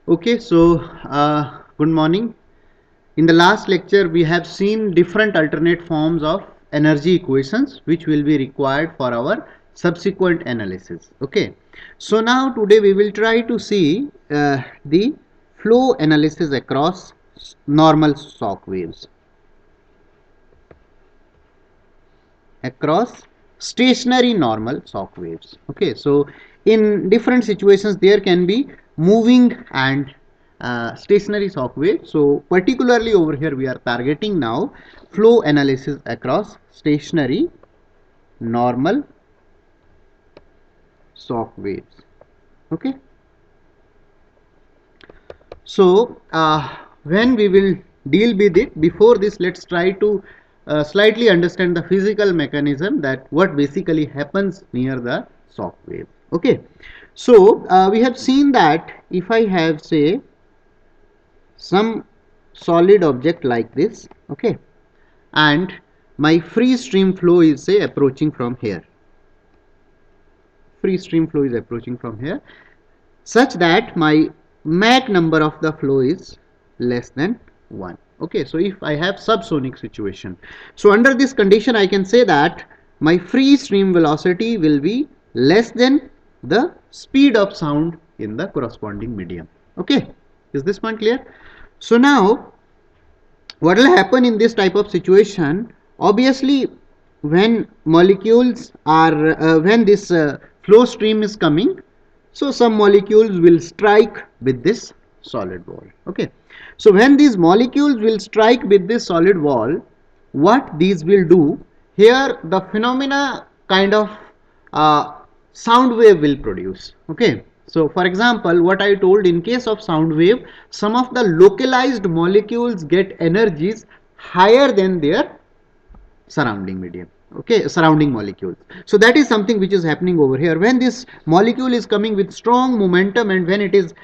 Okay, so good morning. In the last lecture, we have seen different alternate forms of energy equations which will be required for our subsequent analysis. Okay, so now today we will try to see the flow analysis across normal shock waves, across stationary normal shock waves. Okay, so in different situations there can be moving and stationary shock waves. So particularly over here we are targeting now flow analysis across stationary normal shock waves. Okay, so when we will deal with it, before this let's try to slightly understand the physical mechanism, that what basically happens near the shock wave. Okay, so we have seen that if I have, say, some solid object like this, okay, and my free stream flow is, say, approaching from here, free stream flow is approaching from here, such that my Mach number of the flow is less than 1. Okay, so if I have subsonic situation, so under this condition I can say that my free stream velocity will be less than the speed of sound in the corresponding medium. Okay, is this point clear? So now what will happen in this type of situation? Obviously, when molecules are when this flow stream is coming, so some molecules will strike with this solid wall. Okay, so when these molecules will strike with this solid wall, what these will do, here the phenomena kind of uh, sound wave will produce. Okay, so for example, what I told, in case of sound wave, some of the localized molecules get energies higher than their surrounding medium, okay, surrounding molecules. So that is something which is happening over here. When this molecule is coming with strong momentum and when it is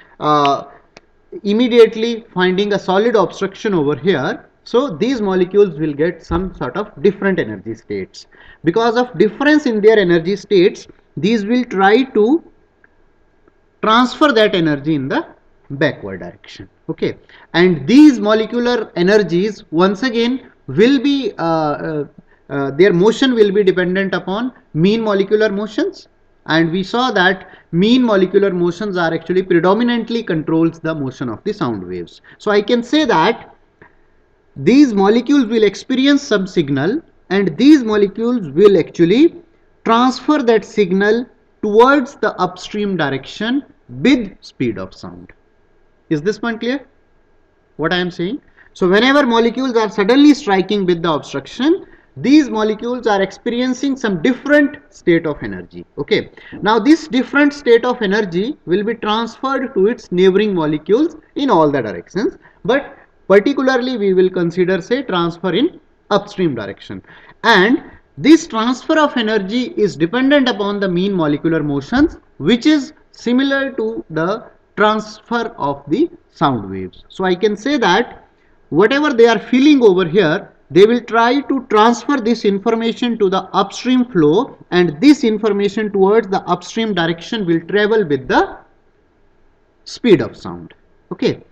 immediately finding a solid obstruction over here, so these molecules will get some sort of different energy states. Because of difference in their energy states, these will try to transfer that energy in the backward direction. Okay, and these molecular energies once again will be their motion will be dependent upon mean molecular motions, and we saw that mean molecular motions are actually predominantly controls the motion of the sound waves. So I can say that these molecules will experience some signal, and these molecules will actually transfer that signal towards the upstream direction with speed of sound. Is this point clear, what I am saying? So whenever molecules are suddenly striking with the obstruction, these molecules are experiencing some different state of energy. Okay, now this different state of energy will be transferred to its neighboring molecules in all the directions, but particularly we will consider, say, transfer in upstream direction. And this transfer of energy is dependent upon the mean molecular motions, which is similar to the transfer of the sound waves. So I can say that whatever they are feeling over here, they will try to transfer this information to the upstream flow, and this information towards the upstream direction will travel with the speed of sound. Okay,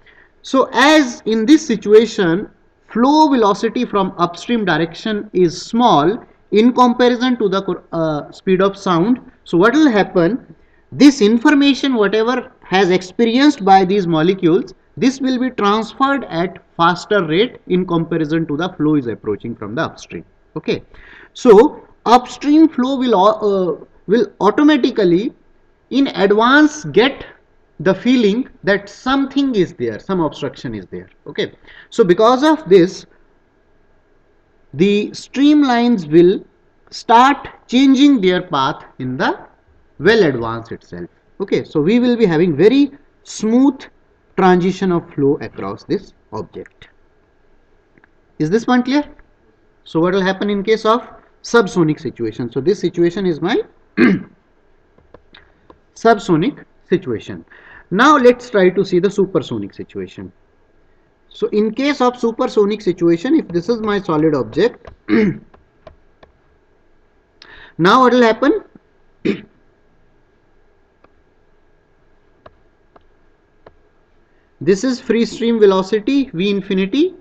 so as in this situation, flow velocity from upstream direction is small in comparison to the speed of sound. So what will happen, this information whatever has experienced by these molecules, this will be transferred at faster rate in comparison to the flow is approaching from the upstream. Okay, so upstream flow will automatically in advance get the feeling that something is there, some obstruction is there. Okay, so because of this, the streamlines will start changing their path in the well advance itself. Okay, so we will be having very smooth transition of flow across this object. Is this one clear? So what will happen in case of subsonic situation? So this situation is my subsonic situation. Now let's try to see the supersonic situation. So in case of supersonic situation, if this is my solid object, now what will happen? This is free stream velocity V infinity,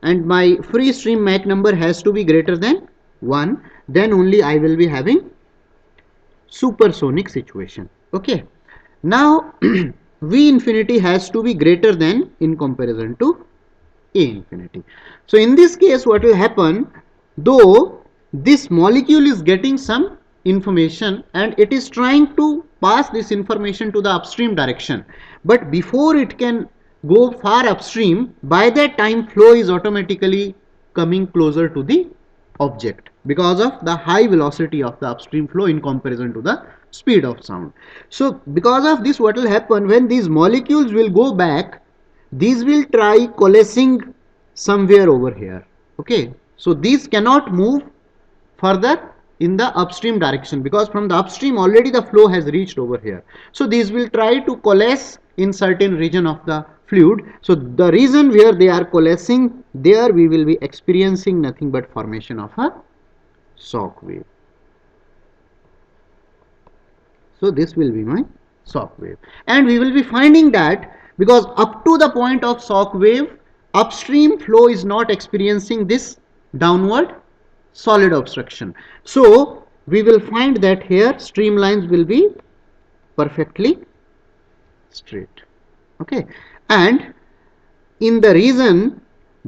and my free stream Mach number has to be greater than 1, then only I will be having supersonic situation. Okay, now V infinity has to be greater than in comparison to A infinity. So in this case what will happen, though this molecule is getting some information and it is trying to pass this information to the upstream direction, but before it can go far upstream, by that time flow is automatically coming closer to the object because of the high velocity of the upstream flow in comparison to the speed of sound. So because of this, what will happen, when these molecules will go back, these will try coalescing somewhere over here. Okay, so these cannot move further in the upstream direction because from the upstream already the flow has reached over here. So these will try to coalesce in certain region of the fluid. So the reason where they are coalescing, there we will be experiencing nothing but formation of a shock wave. So this will be my shock wave, and we will be finding that because up to the point of shock wave, upstream flow is not experiencing this downward solid obstruction. So we will find that here streamlines will be perfectly straight. Okay, and in the region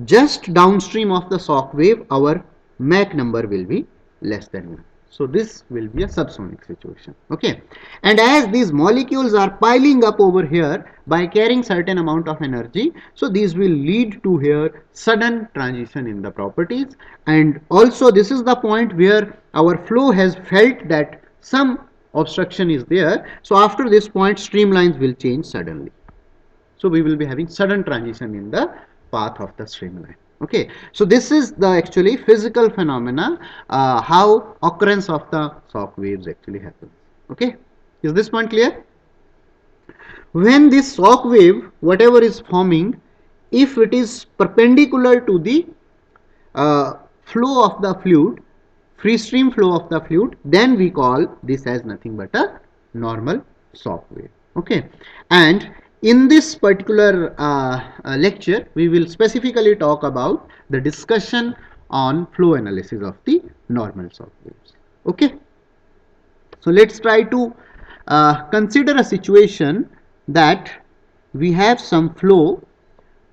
just downstream of the shock wave, our Mach number will be less than 1. So this will be a subsonic situation. Okay, and as these molecules are piling up over here by carrying certain amount of energy, so these will lead to here sudden transition in the properties, and also this is the point where our flow has felt that some obstruction is there. So after this point streamlines will change suddenly. So we will be having sudden transition in the path of the streamline. Okay, so this is the actually physical phenomena, how occurrence of the shock waves actually happens. Okay, is this point clear? When this shock wave, whatever is forming, if it is perpendicular to the flow of the fluid, free stream flow of the fluid, then we call this as nothing but a normal shock wave. Okay, and in this particular lecture we will specifically talk about the discussion on flow analysis of the normal shock waves. Okay, so let's try to consider a situation that we have some flow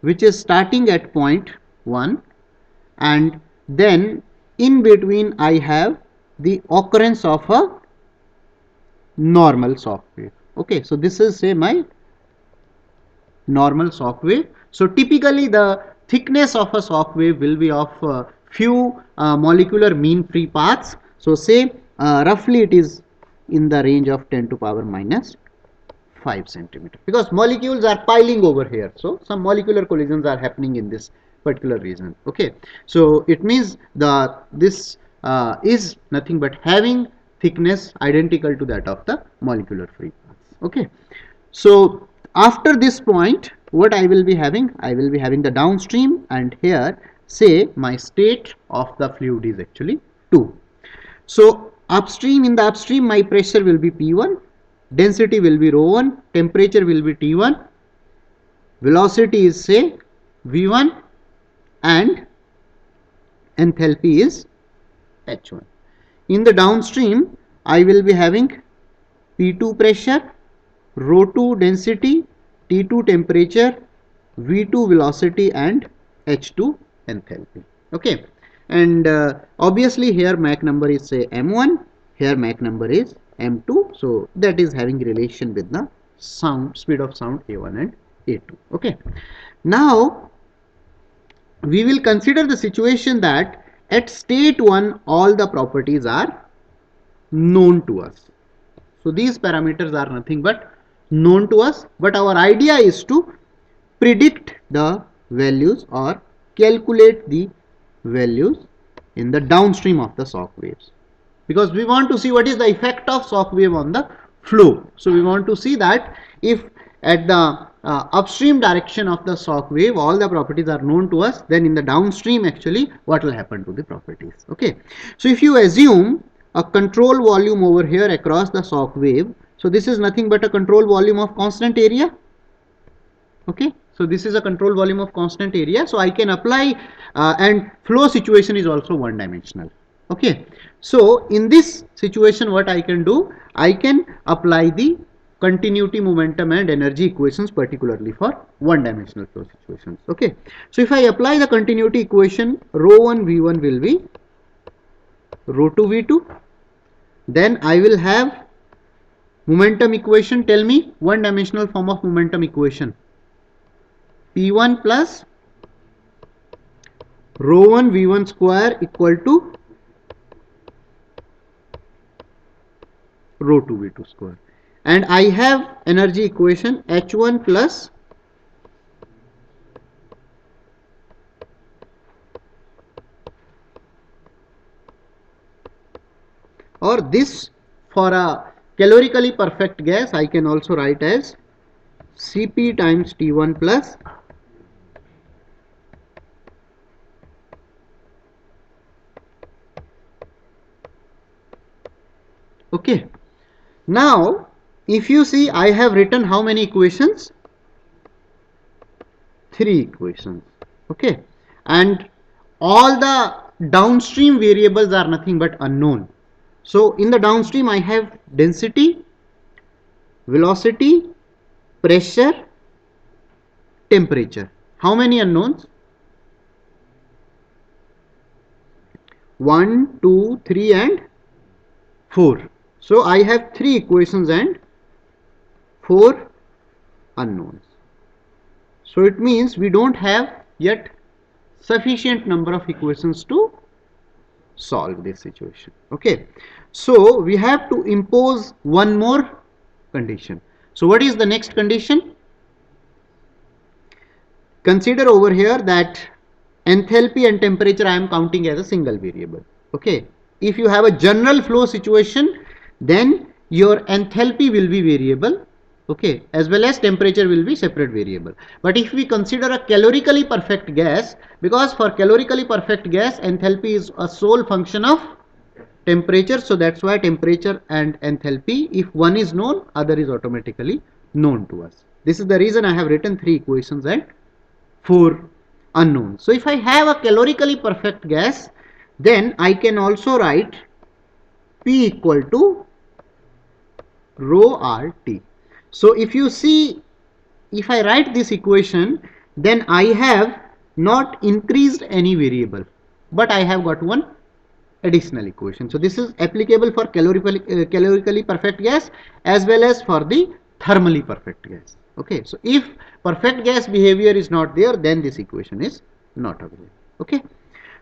which is starting at point 1, and then in between I have the occurrence of a normal shock wave. Okay, so this is say my normal shock wave. So typically the thickness of a shock wave will be of few molecular mean free paths. So say roughly it is in the range of 10 to power minus 5 centimeter, because molecules are piling over here. So some molecular collisions are happening in this particular region. Okay, so it means the this is nothing but having thickness identical to that of the molecular free paths. Okay, so after this point what I will be having, I will be having the downstream, and here say my state of the fluid is actually 2. So upstream, in the upstream my pressure will be P1, density will be ρ1, temperature will be T1, velocity is say V1, and enthalpy is H1. In the downstream I will be having P2 pressure, ρ2 density, T2 temperature, V2 velocity, and H2 enthalpy. Okay, and obviously here Mach number is say M1, here Mach number is M2, so that is having relation with the sound, speed of sound A1 and A2. Okay, now we will consider the situation that at state 1 all the properties are known to us. So these parameters are nothing but known to us, but our idea is to predict the values or calculate the values in the downstream of the shock waves, because we want to see what is the effect of shock wave on the flow. So we want to see that if at the upstream direction of the shock wave all the properties are known to us, then in the downstream actually what will happen to the properties. Okay, so if you assume a control volume over here across the shock wave, so this is nothing but a control volume of constant area. Okay, So this is a control volume of constant area. So I can apply and flow situation is also one dimensional. Okay. So in this situation what I can do, I can apply the continuity, momentum and energy equations particularly for one dimensional flow situations. Okay. So if I apply the continuity equation, rho 1 V1 will be rho 2 V2. Then I will have momentum equation. Tell me one dimensional form of momentum equation. P1 plus rho 1 V1 square equal to rho 2 V2 square. And I have energy equation H1 plus or this for a calorically perfect gas I can also write as Cp times T1 plus okay. Now if you see I have written how many equations? 3 equations. Okay. And all the downstream variables are nothing but unknown. So in the downstream I have density, velocity, pressure, temperature. How many unknowns? 1, 2, 3 and 4. So I have 3 equations and 4 unknowns. So it means we don't have yet sufficient number of equations to solve this situation. Okay. So we have to impose one more condition. So what is the next condition? Consider over here that enthalpy and temperature I am counting as a single variable. Okay. If you have a general flow situation, then your enthalpy will be variable, okay, as well as temperature will be separate variable. But if we consider a calorically perfect gas, because for calorically perfect gas enthalpy is a sole function of temperature, so that's why temperature and enthalpy, if one is known, other is automatically known to us. This is the reason I have written 3 equations and 4 unknowns. So if I have a calorically perfect gas, then I can also write P equal to rho RT. So if you see, if I write this equation, then I have not increased any variable, but I have got one additional equation. So this is applicable for calorically perfect gas as well as for the thermally perfect gas. Okay, so if perfect gas behavior is not there, then this equation is not available. Okay,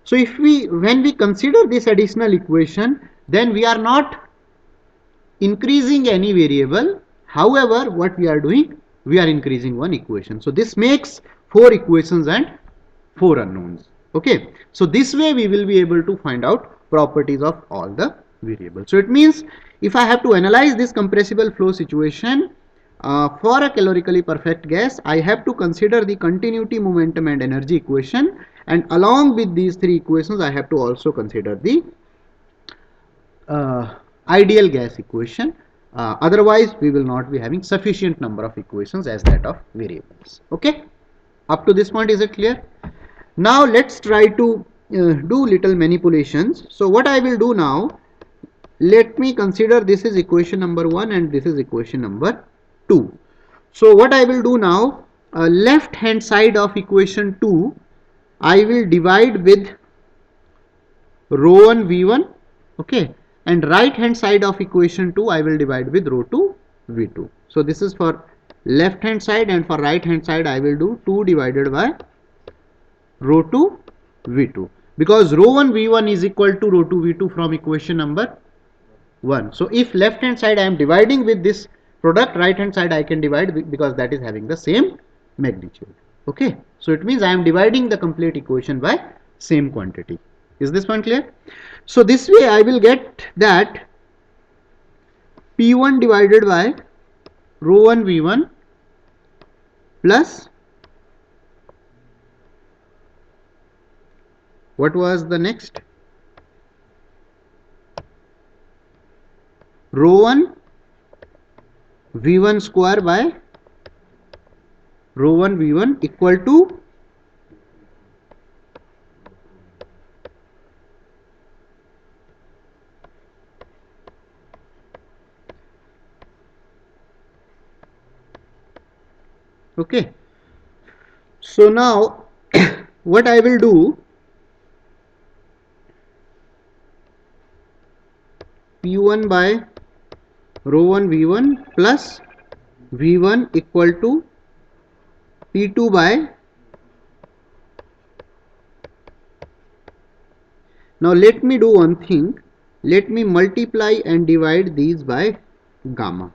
so if we, when we consider this additional equation, then we are not increasing any variable. However, what we are doing, we are increasing one equation. So this makes 4 equations and 4 unknowns. Okay, so this way we will be able to find out properties of all the variables. So it means if I have to analyze this compressible flow situation for a calorically perfect gas, I have to consider the continuity, momentum and energy equation, and along with these 3 equations I have to also consider the ideal gas equation. Otherwise we will not be having sufficient number of equations as that of variables. Okay, up to this point is it clear? Now let's try to do little manipulations. So what I will do now, let me consider this is equation number 1 and this is equation number 2. So what I will do now, left hand side of equation 2 I will divide with rho 1 V1, okay, and right hand side of equation 2 I will divide with rho 2 V2. So this is for left hand side, and for right hand side I will do 2 divided by rho 2 V2, because rho 1 V1 is equal to rho 2 V2 from equation number 1. So if left hand side I am dividing with this product, right hand side I can divide with, because that is having the same magnitude. Okay, so it means I am dividing the complete equation by same quantity. Is this one clear? So this way I will get that P1 divided by rho 1 V1 plus, what was the next, rho 1 V1 square by rho 1 V1 equal to okay. So now what I will do, P1 by rho 1 V1 plus V1 equal to P2 by, now let me do one thing, let me multiply and divide these by gamma.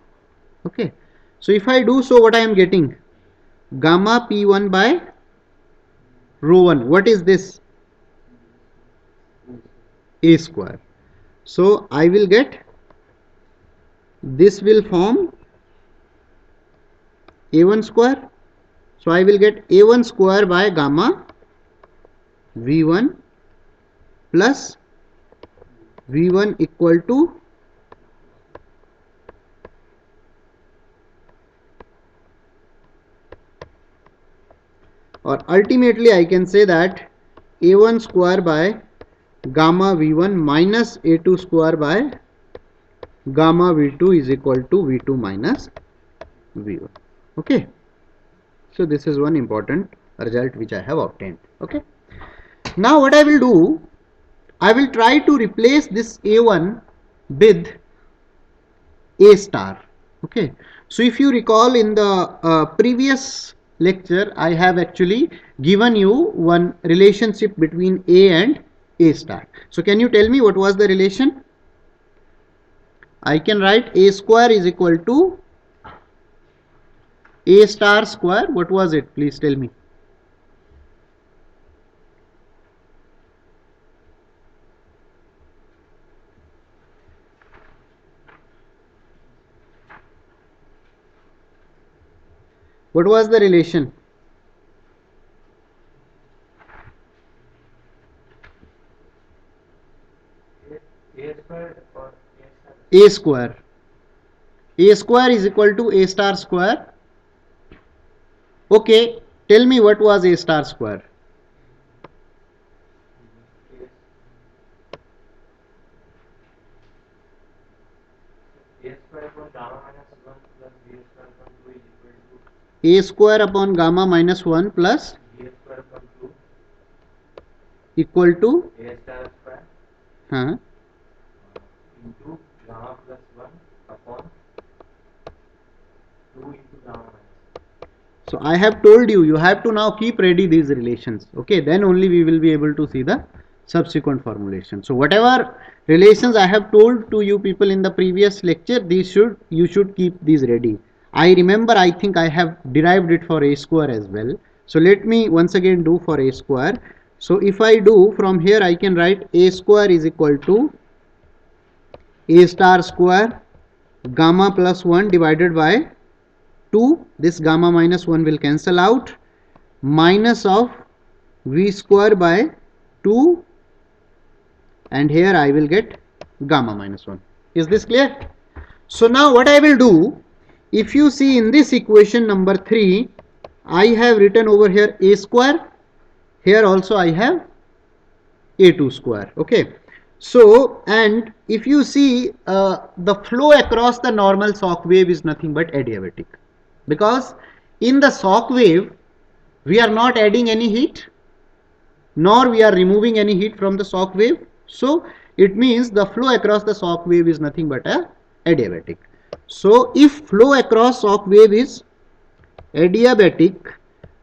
Okay, so if I do so, what I am getting, gamma P1 by rho 1, what is this, a square. So I will get, this will form a1 square. So I will get a1 square by gamma V1 plus V1 equal to or ultimately I can say that a1 square by gamma V1 minus a2 square by gamma V2 is equal to V2 minus V1. Okay. So this is one important result which I have obtained. Okay. Now what I will do, I will try to replace this A1 with A star. Okay. So if you recall in the previous lecture, I have actually given you one relationship between A and A star. So can you tell me what was the relation? I can write A square is equal to A star square. What was it? Please tell me. What was the relation? A square. A square is equal to A star square. Okay, tell me what was A star square? A square upon gamma minus 1 plus equal to A star square into gamma plus 1 upon 2 into gamma minus. So I have told you, you have to now keep ready these relations. Okay, then only we will be able to see the subsequent formulation. So whatever relations I have told to you people in the previous lecture, you should keep these ready. I remember, I think I have derived it for A square as well. So let me once again do for A square. So if I do from here, I can write A square is equal to A star square gamma plus 1 divided by 2, this gamma minus 1 will cancel out, minus of V square by 2, and here I will get gamma minus 1. Is this clear? So now what I will do, if you see in this equation number 3, I have written over here A square, here also I have A2 square. Okay. So, and if you see the flow across the normal shock wave is nothing but adiabatic, because in the shock wave we are not adding any heat nor we are removing any heat from the shock wave. So it means the flow across the shock wave is nothing but a adiabatic. So if flow across shock wave is adiabatic,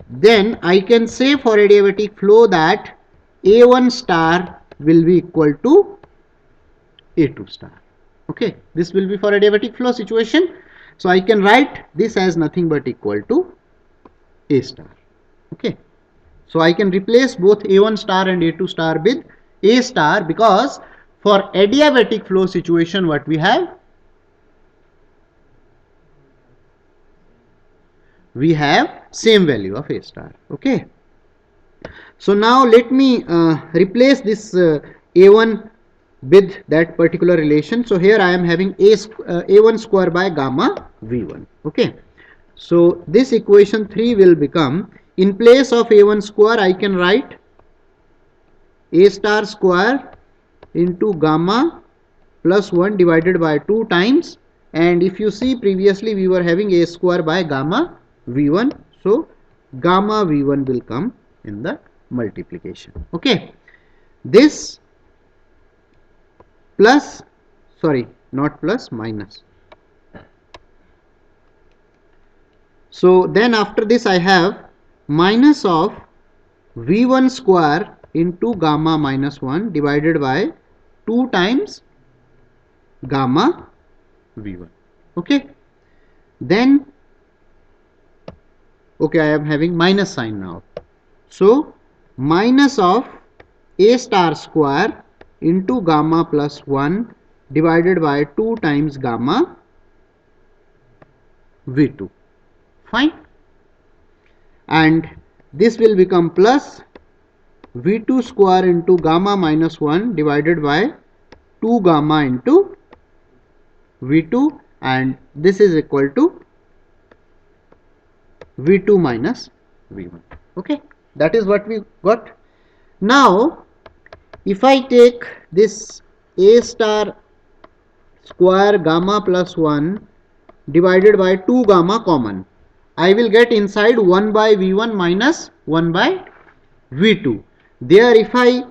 then I can say for adiabatic flow that A1 star will be equal to A2 star. Okay, this will be for adiabatic flow situation. So I can write this as nothing but equal to A star. Okay, so I can replace both A1 star and A2 star with A star, because for adiabatic flow situation what we have same value of A star. Okay, so now let me replace this A1 with that particular relation. So here I am having A1 square by gamma V1. Okay, So this equation 3 will become, in place of A1 square I can write A star square into gamma plus 1 divided by 2 times, and if you see previously we were having A square by gamma V1, so gamma V1 will come in the multiplication. Okay, this plus, sorry, not plus, minus. So then after this I have minus of V1 square into gamma minus 1 divided by 2 times gamma V1. Okay, then okay, I am having minus sign now. So minus of A star square into gamma plus 1 divided by 2 times gamma V2. Fine. And this will become plus V2 square into gamma minus 1 divided by 2 gamma into V2, and this is equal to V2 minus V1. Okay, that is what we got. Now if I take this A star square gamma plus 1 divided by 2 gamma common, I will get inside 1 by V1 minus 1 by V2. There if I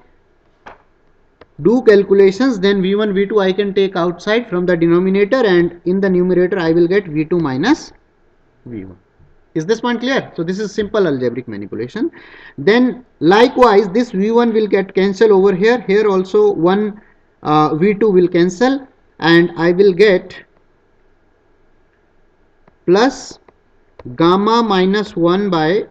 do calculations, then V1 V2 I can take outside from the denominator, and in the numerator I will get V2 minus V1. Is this point clear? So this is simple algebraic manipulation. Then likewise this V1 will get cancelled over here. Here also one V2 will cancel, and I will get plus gamma minus 1 by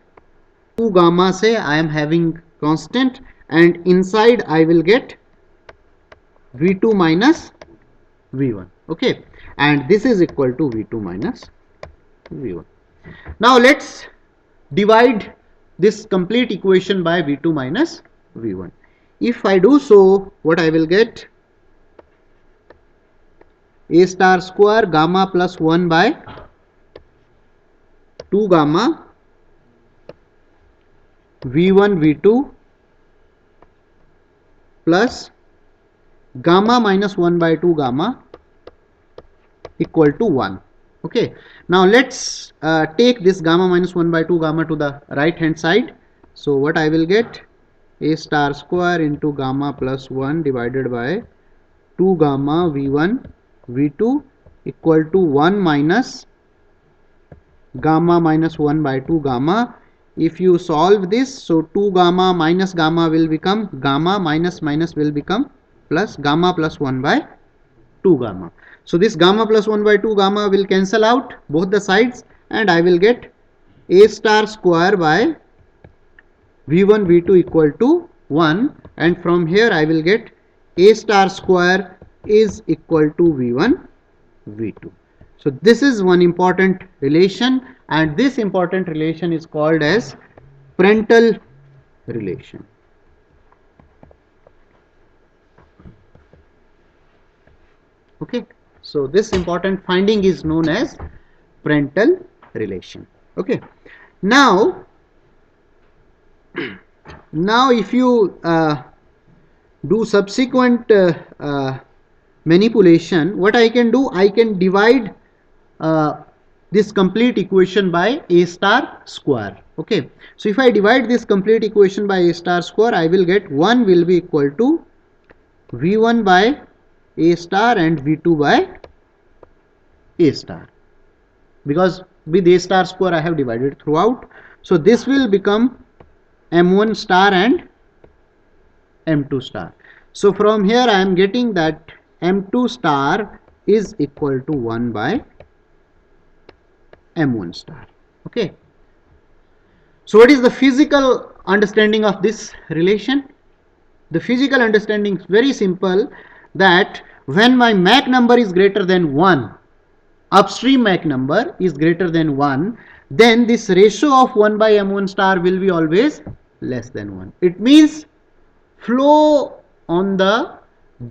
2 gamma, say I am having constant, and inside I will get V2 minus V1. Okay, and this is equal to V2 minus V1. Now let's divide this complete equation by V2 minus V1. If I do so, what I will get? A star square gamma plus 1 by 2 gamma V1 V2 plus gamma minus 1 by 2 gamma equal to 1. Okay, now let's take this gamma minus 1 by 2 gamma to the right hand side. So what I will get? A star square into gamma plus 1 divided by 2 gamma V1 V2 equal to 1 minus gamma minus 1 by 2 gamma. If you solve this, so 2 gamma minus gamma will become gamma, minus minus will become plus, gamma plus 1 by 2 gamma. So this gamma plus 1 by 2 gamma will cancel out both the sides, and I will get A star square by V1 V2 equal to 1, and from here I will get A star square is equal to V1 V2. So this is one important relation, and this important relation is called as Prandtl relation. Okay, so this important finding is known as Prandtl relation. Okay, now if you do subsequent manipulation, what I can do, I can divide this complete equation by A star square. Okay, so if I divide this complete equation by A star square, I will get 1 will be equal to V1 by A star and V2 by A star, because with A star square I have divided throughout. So this will become M1 star and M2 star. So from here I am getting that M2 star is equal to 1 by M1 star. Okay, so what is the physical understanding of this relation? The physical understanding is very simple, that when my Mach number is greater than 1, upstream Mach number is greater than 1, then this ratio of 1 by M1 star will be always less than 1. It means flow on the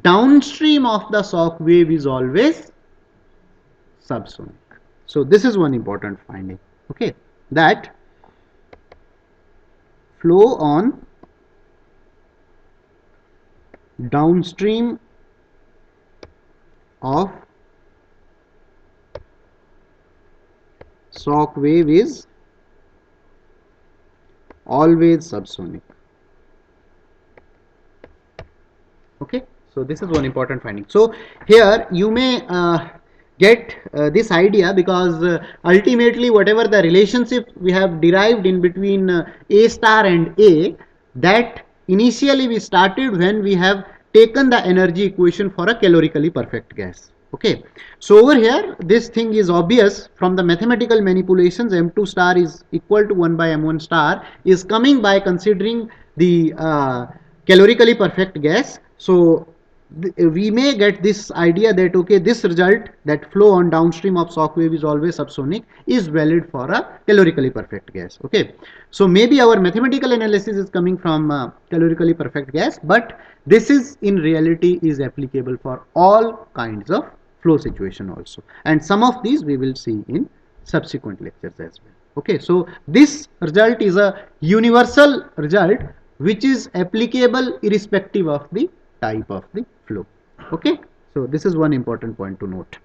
downstream of the shock wave is always subsonic. So this is one important finding. Okay, that flow on downstream of shock wave is always subsonic. Okay, so this is one important finding. So here you may get this idea, because ultimately whatever the relationship we have derived in between A star and A, that initially we started when we have taken the energy equation for a calorically perfect gas. Okay, so over here this thing is obvious from the mathematical manipulations. M2 star is equal to 1 by M1 star is coming by considering the calorically perfect gas. So we may get this idea that okay, this result, that flow on downstream of shock wave is always subsonic, is valid for a calorically perfect gas. Okay, so maybe our mathematical analysis is coming from calorically perfect gas, but this is in reality is applicable for all kinds of flow situation also, and some of these we will see in subsequent lectures as well. Okay, so this result is a universal result which is applicable irrespective of the type of the flow. Okay, so this is one important point to note.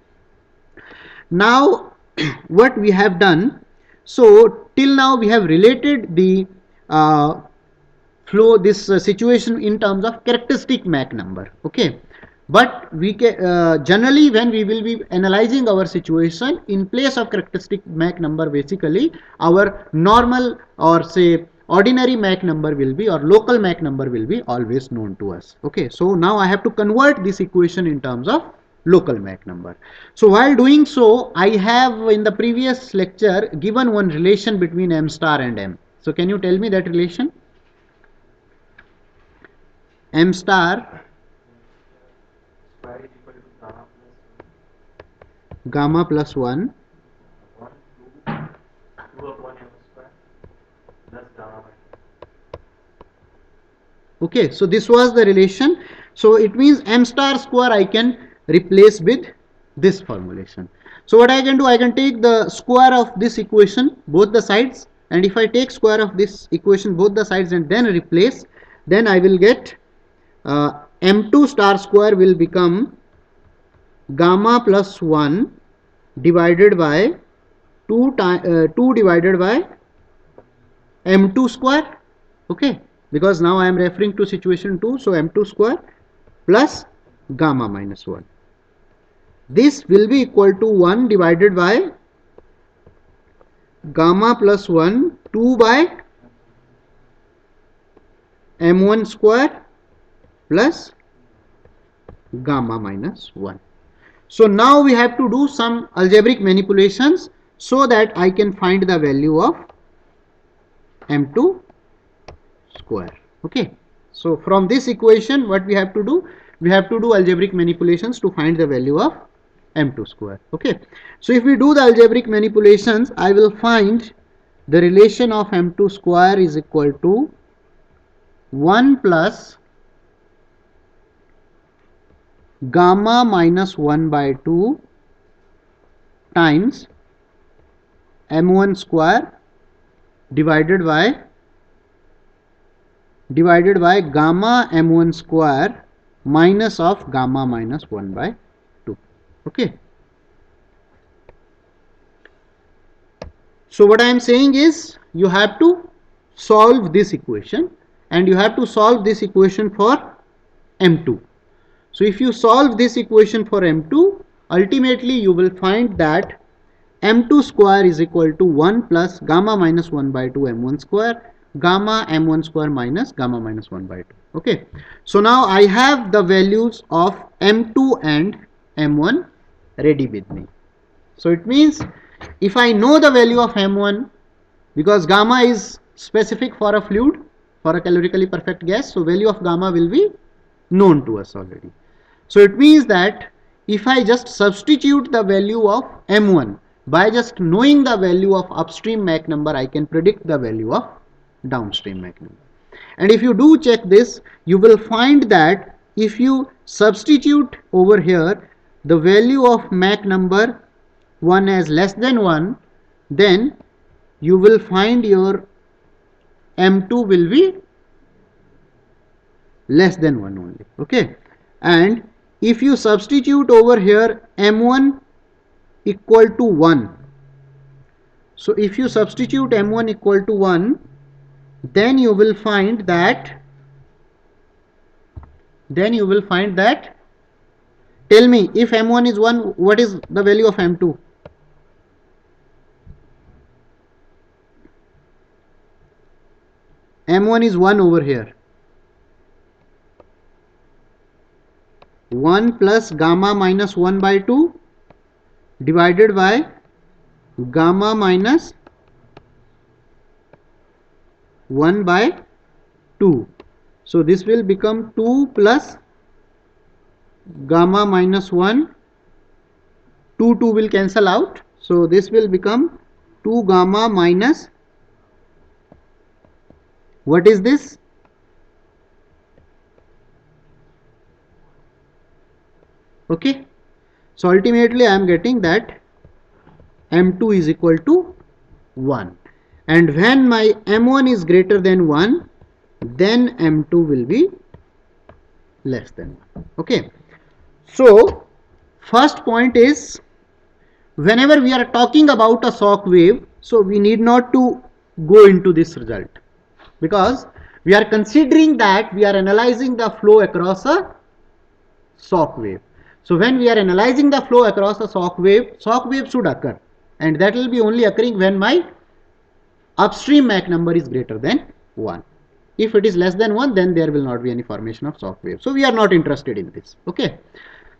Now what we have done, so till now we have related the flow, this situation in terms of characteristic Mach number. Okay, but we can generally when we will be analyzing our situation, in place of characteristic Mach number, basically our normal or say ordinary Mach number will be, or local Mach number will be always known to us. Okay, so now I have to convert this equation in terms of local Mach number. So while doing so, I have in the previous lecture given one relation between M star and M. So can you tell me that relation? M star gamma plus 1 okay, so this was the relation. So it means M star square I can replace with this formulation. So what I can do, I can take the square of this equation both the sides, and if I take square of this equation both the sides and then replace, then I will get M2 star square will become gamma plus 1 divided by 2 divided by M2 square. Okay, because now I am referring to situation 2, so M2 square plus gamma minus 1. This will be equal to 1 divided by gamma plus 1, 2 by M1 square plus gamma minus 1. So now we have to do some algebraic manipulations so that I can find the value of M2 square. Okay, so from this equation what we have to do, we have to do algebraic manipulations to find the value of M2 square. Okay, so if we do the algebraic manipulations, I will find the relation of M2 square is equal to 1 plus gamma minus 1 by 2 times M1 square divided by gamma M1 square minus of gamma minus 1 by 2. Okay, so what I am saying is you have to solve this equation, and you have to solve this equation for M2. So if you solve this equation for M2, ultimately you will find that M2 square is equal to 1 plus gamma minus 1 by 2 M1 square, gamma M1 square minus gamma minus 1 by 2. Okay, so now I have the values of M2 and M1 ready with me. So it means if I know the value of M1, because gamma is specific for a fluid, for a calorically perfect gas, so value of gamma will be known to us already. So it means that if I just substitute the value of M1 by just knowing the value of upstream Mach number, I can predict the value of downstream Mach number. And if you do check this, you will find that if you substitute over here the value of Mach number 1 as less than 1, then you will find your M2 will be less than 1 only. Okay, and if you substitute over here M1 equal to 1, so if you substitute M1 equal to 1, then you will find that tell me, if M1 is 1, what is the value of M2? M1 is 1 over here. 1 plus gamma minus 1 by 2 divided by gamma minus 1 by 2. So this will become 2 plus gamma minus 1. 2 will cancel out. So this will become 2 gamma minus, what is this? Okay. So ultimately I am getting that M2 is equal to 1. And when my M1 is greater than 1, then M2 will be less than 1. Okay. So first point is, whenever we are talking about a shock wave, so we need not to go into this result, because we are considering that we are analyzing the flow across a shock wave. So when we are analyzing the flow across a shock wave should occur, and that will be only occurring when my upstream Mach number is greater than 1. If it is less than 1, then there will not be any formation of shock wave. So we are not interested in this. Okay.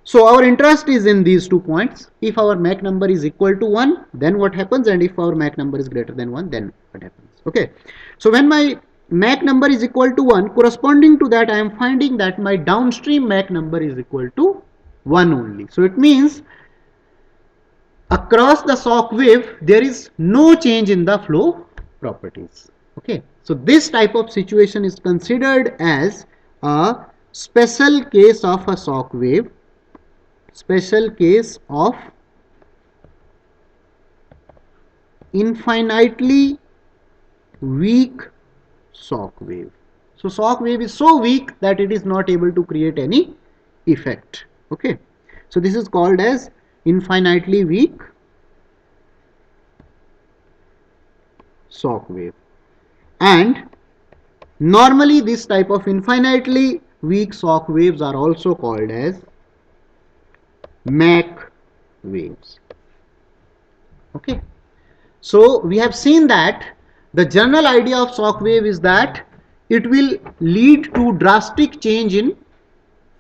So our interest is in these 2 points. If our Mach number is equal to 1, then what happens? And if our Mach number is greater than 1, then what happens? Okay. So when my Mach number is equal to 1, corresponding to that, I am finding that my downstream Mach number is equal to 1 only. So it means across the shock wave, there is no change in the flow properties. Okay. So this type of situation is considered as a special case of a shock wave. Special case of infinitely weak shock wave. So shock wave is so weak that it is not able to create any effect. Okay. So this is called as infinitely weak shock wave. And normally this type of infinitely weak shock waves are also called as Mach waves. Okay. So we have seen that the general idea of shock wave is that it will lead to drastic change in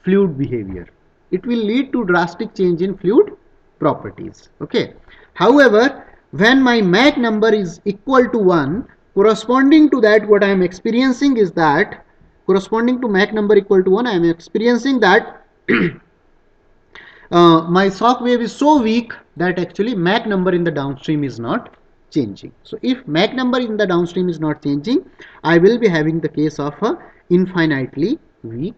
fluid behavior. It will lead to drastic change in fluid properties. Okay. However, when my Mach number is equal to 1, corresponding to that, what I am experiencing is that, corresponding to Mach number equal to 1, I am experiencing that my shock wave is so weak that actually Mach number in the downstream is not changing. So if Mach number in the downstream is not changing, I will be having the case of a infinitely weak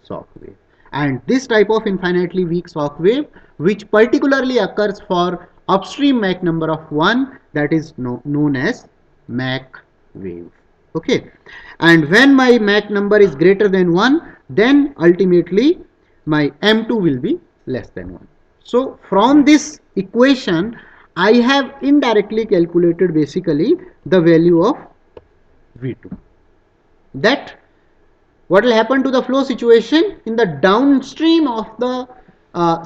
shock wave. And this type of infinitely weak shock wave, which particularly occurs for upstream Mach number of 1, that is known as Mach wave. Okay. And when my Mach number is greater than 1, then ultimately my M2 will be less than 1. So from this equation, I have indirectly calculated basically the value of V2. That what will happen to the flow situation in the downstream of the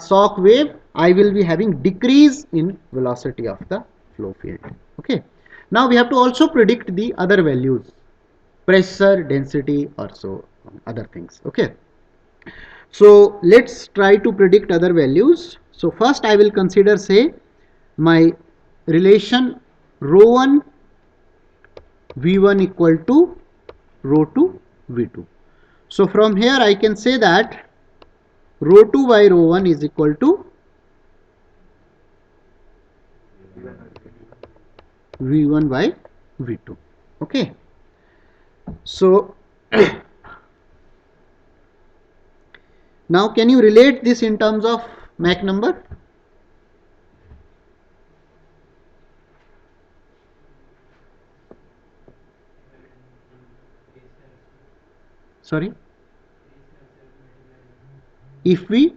shock wave, I will be having decrease in velocity of the flow field. Okay. Now we have to also predict the other values, pressure, density, or so other things. Okay. So let's try to predict other values. So first I will consider, say, my relation rho 1 V1 equal to rho 2 V2. So from here I can say that rho 2 by rho 1 is equal to V1 by V2. Okay. So now can you relate this in terms of Mach number? Sorry, if we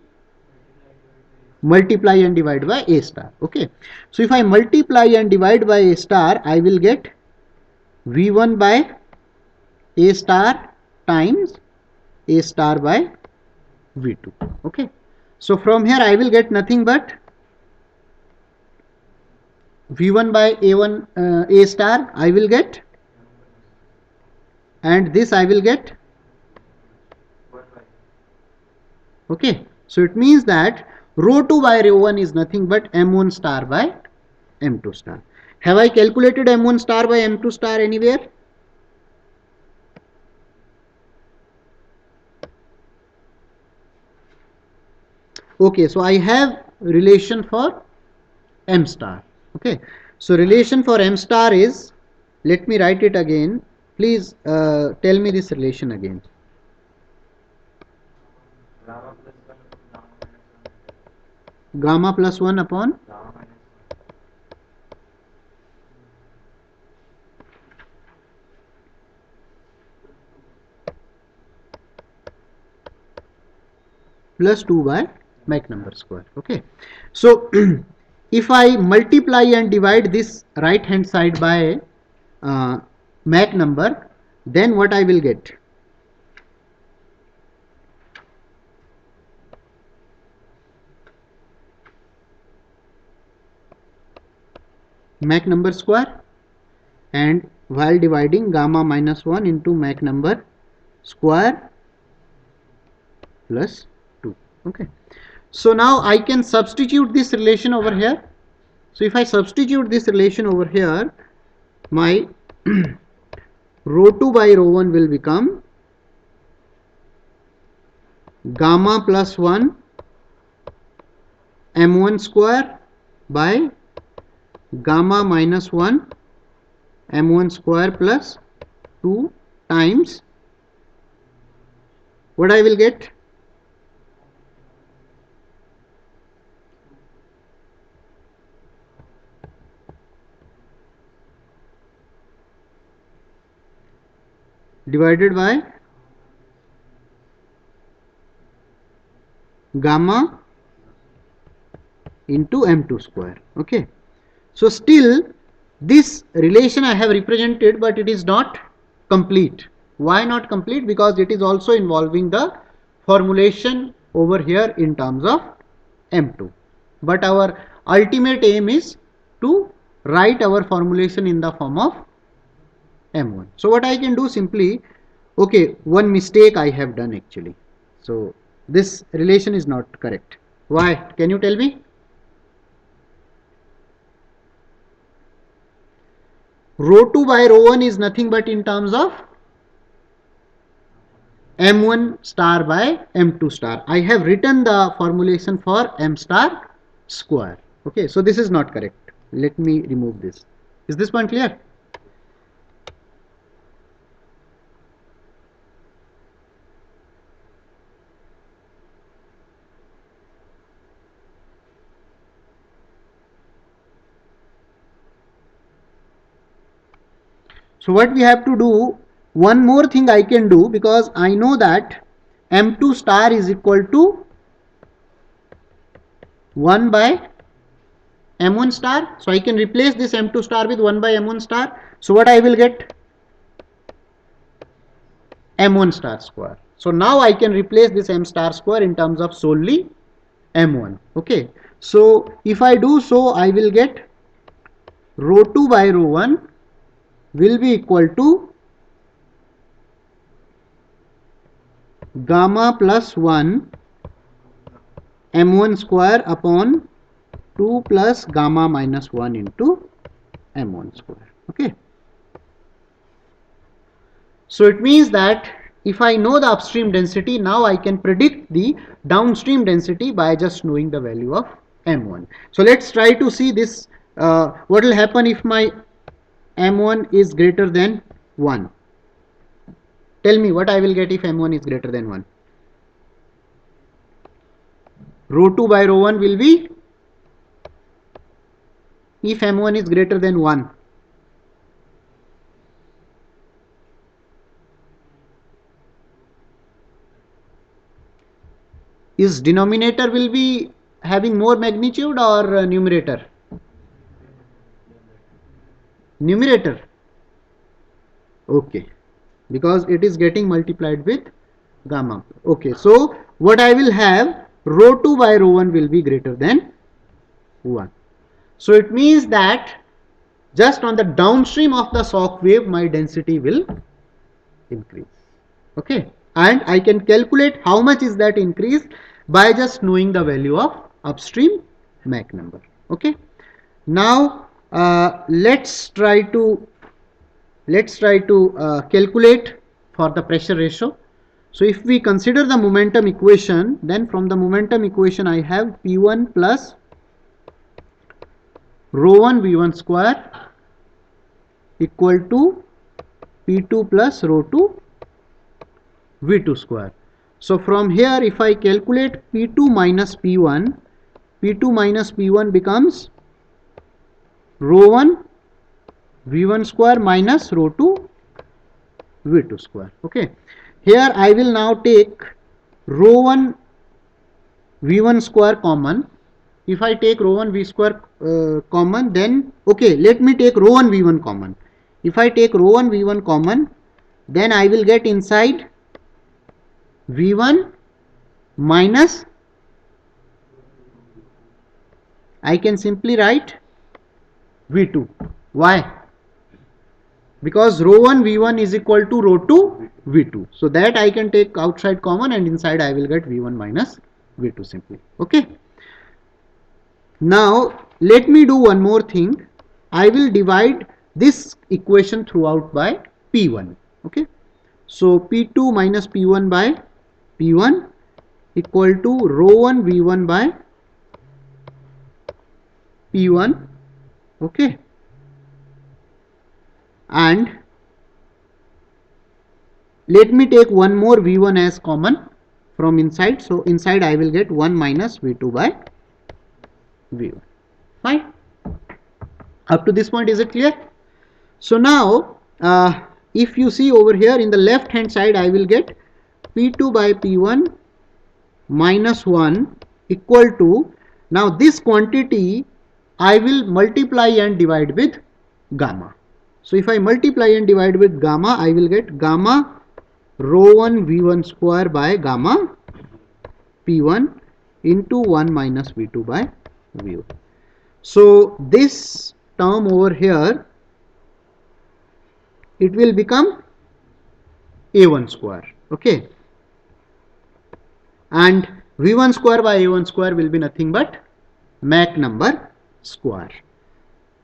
multiply and divide by A star. Okay, so if I multiply and divide by A star, I will get V1 by A star times A star by V2. Okay, so from here I will get nothing but V1 by A1 A star I will get, and this I will get. Okay, so it means that rho 2 by rho 1 is nothing but M1 star by M2 star. Have I calculated M1 star by M2 star anywhere? Okay, so I have relation for M star. Okay, so relation for M star is, let me write it again. Please tell me this relation again. Gamma plus 1 upon plus 2 by Mach number square. Okay, so if I multiply and divide this right hand side by Mach number, then what I will get? Mach number square, and while dividing gamma minus 1 into Mach number square plus 2. Okay, so now I can substitute this relation over here. So if I substitute this relation over here, my rho 2 by rho 1 will become gamma plus 1 m1 square by gamma minus 1 m1 square plus 2 times, what I will get? Divided by gamma into m2 square. Okay, so still this relation I have represented, but it is not complete. Why not complete? Because it is also involving the formulation over here in terms of m2, but our ultimate aim is to write our formulation in the form of m1. So what I can do simply, okay, one mistake I have done actually. So this relation is not correct. Why? Can you tell me? Rho 2 by rho 1 is nothing but in terms of m1 star by m2 star. I have written the formulation for m star square. Okay, so this is not correct. Let me remove this. Is this point clear? So what we have to do, one more thing I can do, because I know that m2 star is equal to 1 by m1 star. So I can replace this m2 star with 1 by m1 star. So what I will get? M1 star square. So now I can replace this m star square in terms of solely m1. Okay, so if I do so, I will get rho 2 by rho 1 will be equal to gamma plus 1 m1 square upon 2 plus gamma minus 1 into m1 square. Okay, so it means that if I know the upstream density, now I can predict the downstream density by just knowing the value of m1. So let's try to see this. What will happen if my m1 is greater than 1? Tell me what I will get if m1 is greater than 1. Rho 2 by rho 1 will be, if m1 is greater than 1, is denominator will be having more magnitude or numerator? Numerator. Okay, because it is getting multiplied with gamma. Okay, so what I will have, rho 2 by rho 1 will be greater than 1. So it means that just on the downstream of the shock wave my density will increase. Okay, and I can calculate how much is that increase by just knowing the value of upstream Mach number. Okay, now let's try to calculate for the pressure ratio. So if we consider the momentum equation, then from the momentum equation I have P1 plus rho 1 V1 square equal to P2 plus rho 2 V2 square. So from here if I calculate P2 minus P1, P2 minus P1 becomes rho 1 V1 square minus rho 2 V2 square. Okay, here I will now take rho 1 V1 square common. If I take rho 1 V square common, then okay, let me take rho 1 V1 common. If I take rho 1 V1 common, then I will get inside V1 minus, I can simply write V2. Why? Because rho 1 V1 is equal to rho 2 V2. So that I can take outside common and inside I will get V1 minus V2 simply. Okay. Now let me do one more thing. I will divide this equation throughout by P1. Okay. So P2 minus P1 by P1 equal to rho 1 V1 by P1. Okay. And let me take one more V1 as common from inside. So inside I will get 1 minus V2 by V1. Fine. Up to this point, is it clear? So now if you see over here in the left hand side, I will get P2 by P1 minus 1 equal to, now this quantity I will multiply and divide with gamma. So if I multiply and divide with gamma, I will get gamma rho 1 V1 square by gamma P1 into 1 minus V2 by V1. So this term over here, it will become A1 square. Okay, and V1 square by A1 square will be nothing but Mach number square.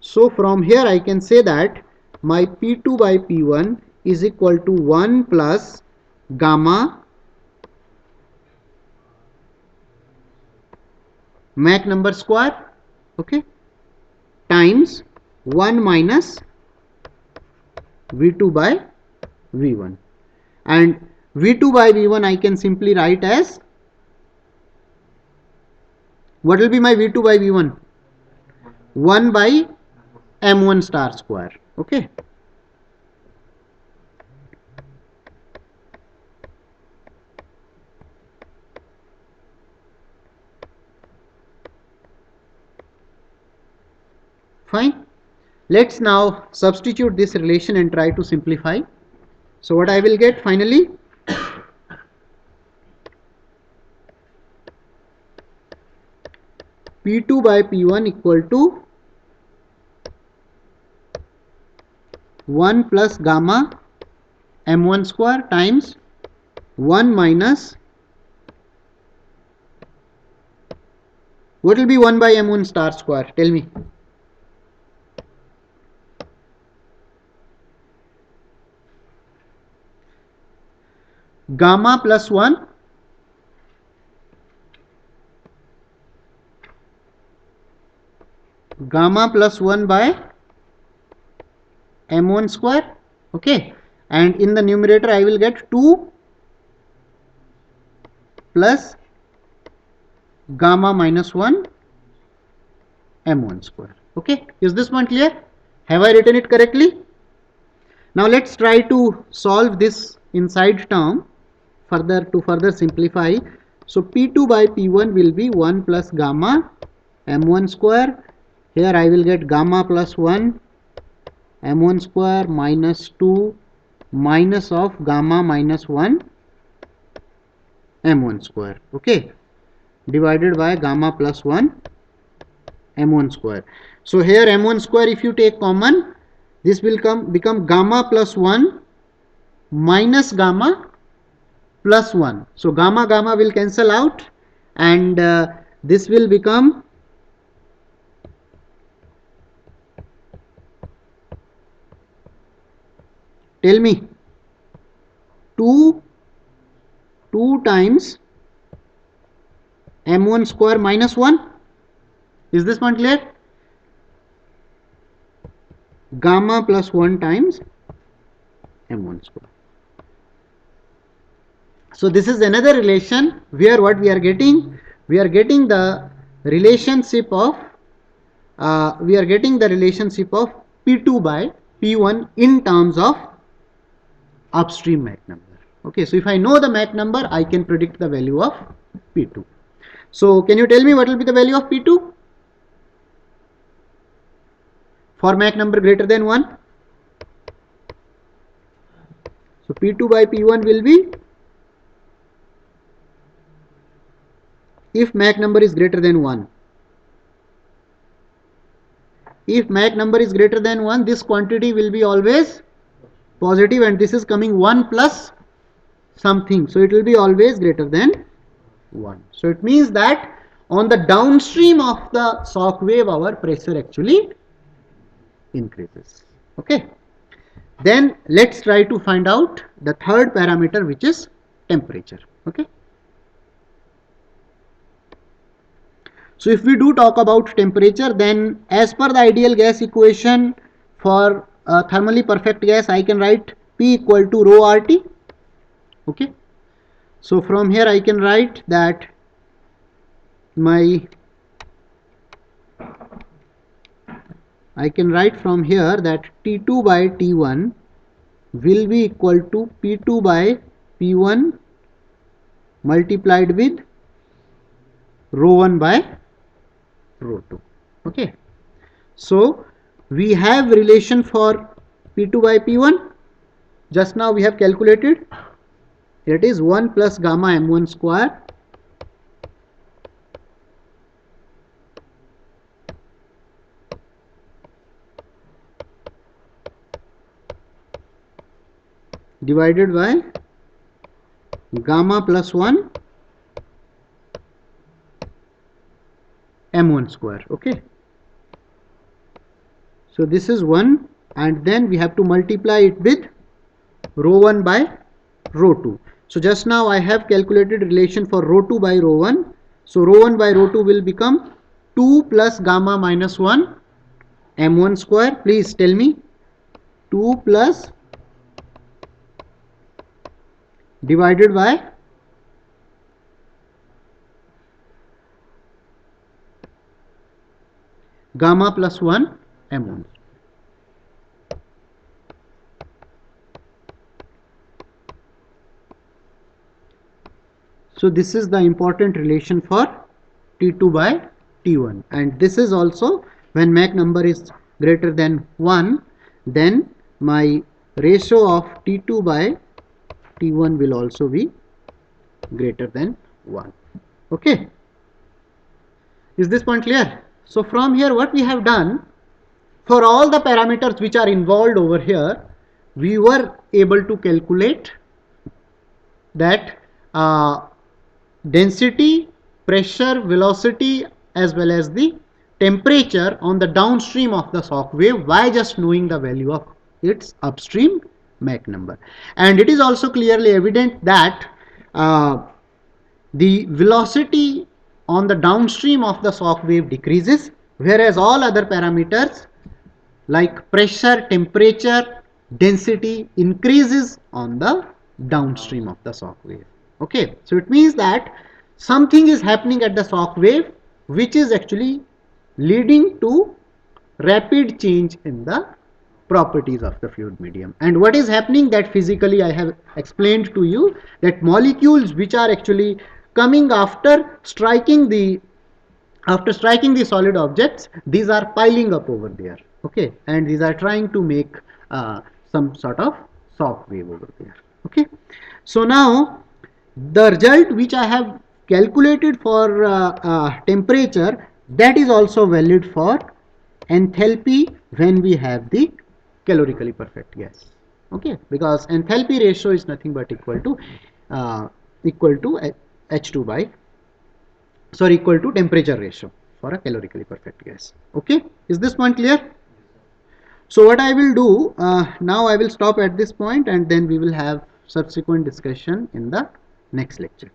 So from here I can say that my P2 by P1 is equal to 1 plus gamma Mach number square, okay, times 1 minus V2 by V1. And V2 by V1 I can simply write as, what will be my V2 by V1? 1 by M1 star square. Okay. Fine. Let's now substitute this relation and try to simplify. So what I will get finally? P2 by P1 equal to 1 plus gamma M1 square times 1 minus, what will be 1 by M1 star square? Tell me. Gamma plus 1 gamma plus 1 by M1 square. Okay, and in the numerator I will get 2 plus gamma minus 1 M1 square. Okay, is this one clear? Have I written it correctly? Now let's try to solve this inside term further, to further simplify. So P2 by P1 will be 1 plus gamma m1 square. Here I will get gamma plus 1 m1 square minus 2 minus of gamma minus 1 m1 square, okay, divided by gamma plus 1 m1 square. So here m1 square, if you take common, this will become gamma plus 1 minus gamma plus 1. So gamma gamma will cancel out, and this will become tell me 2 times m1 square minus 1. Is this one clear? Gamma plus 1 times m1 square. So this is another relation where what we are getting? We are getting the relationship of P2 by P1 in terms of upstream Mach number. Okay, so if I know the Mach number, I can predict the value of P2. So can you tell me what will be the value of P2 for Mach number greater than 1? So P2 by P1 will be, if Mach number is greater than 1. If Mach number is greater than 1, this quantity will be always positive, and this is coming 1 plus something. So it will be always greater than 1. So it means that on the downstream of the shock wave, our pressure actually increases. Okay. Then let's try to find out the third parameter, which is temperature. Okay. So if we do talk about temperature, then as per the ideal gas equation for thermally perfect gas, I can write P equal to rho RT. Okay. So from here I can write that from here that T2 by T1 will be equal to P2 by P1 multiplied with rho 1 by rho 2. Okay. So we have relation for P2 by P1. Just now we have calculated. It is 1 plus gamma m1 square divided by gamma plus 1 m1 square. Okay. So this is 1, and then we have to multiply it with rho 1 by rho 2. So just now I have calculated relation for rho 2 by rho 1. So rho 1 by rho 2 will become 2 plus gamma minus 1 m1 square. Please tell me, 2 plus divided by gamma plus 1 m1. So this is the important relation for T2 by T1, and this is also when Mach number is greater than 1, then my ratio of T2 by T1 will also be greater than 1. Okay. Is this point clear? So from here what we have done, for all the parameters which are involved over here, we were able to calculate that density, pressure, velocity as well as the temperature on the downstream of the shock wave by just knowing the value of its upstream Mach number. And it is also clearly evident that the velocity on the downstream of the shock wave decreases, whereas all other parameters like pressure, temperature, density increases on the downstream of the shock wave. Okay, so it means that something is happening at the shock wave which is actually leading to rapid change in the properties of the fluid medium. And what is happening, that physically I have explained to you, that molecules which are actually coming after striking the solid objects, these are piling up over there, okay, and these are trying to make some sort of shock wave over there, okay. So now the result which I have calculated for temperature, that is also valid for enthalpy when we have the calorically perfect gas, okay, because enthalpy ratio is nothing but uh, equal to H2 by, sorry, equal to temperature ratio for a calorically perfect gas, okay. Is this point clear? So what I will do, now I will stop at this point, and then we will have subsequent discussion in the next lecture.